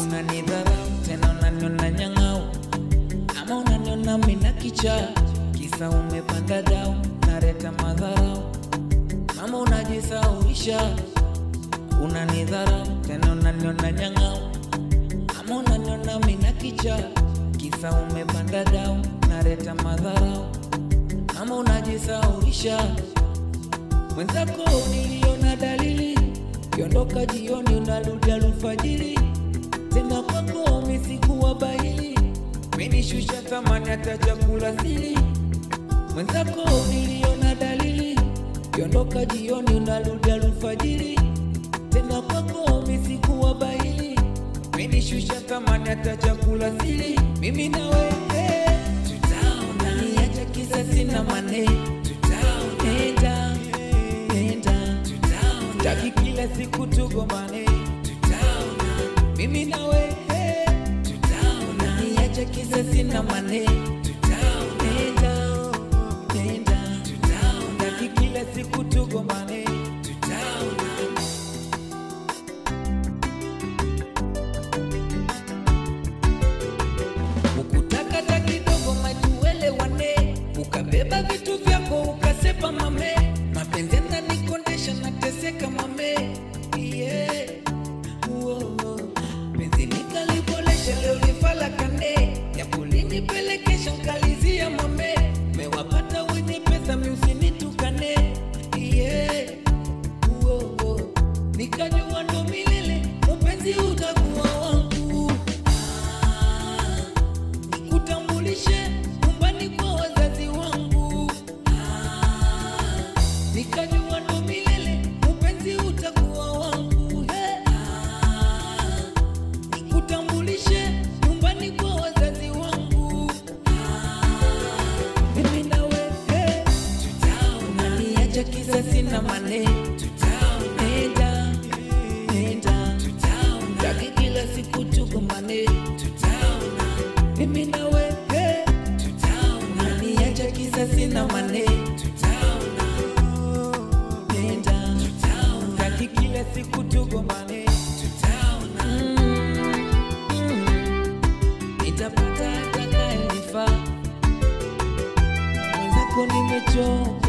Unanidharau tena unaniona nyang'au, ama unaniona mina kicha, kisa umepanda dau, nareta madharau, mama unajisaulisha. Unanidharau tena unaniona nyang'au, ama unaniona mina kicha, kisa umepanda dau, nareta madharau, mama unajisaulisha. Mwenzako niliona dalili, kiondoka jioni unarudi alfajiri, tena kwako misikuwa bahili, menishusha thamani hata chakula sili. Mwenzako niliona dalili, kiondoka jioni unarudi alfajiri, tena kwako misikuwa bahili, menishusha thamani hata chakula sili. Mimi na wewe tutaona, niacha kisa sina mane, tutaona taki kila siku tugombane, tutaona. Mimi na wewe tutaona, niacha kisa sina mane, tutaona. Taki kila siku tugombane, tutaona. Ukutaka kidogo matuelewane, ukabeba vitu vyako ukasepa mame, mapenzi yananikondesha nateseka mame, yeah. Penzi nikalibolesha leo nifala kane, ya kulini pelekesha nkalizia mame, mewapata wenye pesa miusinitukane, yeah. Nikajua ndo milele upenzi utakuwa wangu, nikutambulishe nyumbani kwa wazazi wangu, nikajua ndo milele upenzi utakuwa wangu, nikutambulishe nyumbani kwa wazazi wangu. Mimi na wewe tutaona, niacha kisa sina mane, tutaona. Taki kila siku tugombane, tutaona. Mimi na wewe tutaona, niacha kisa sina mane, tutaona. Taki kila siku tugombane, tutaona. Nitapata atakayenifaa, mwenzako nimechoka.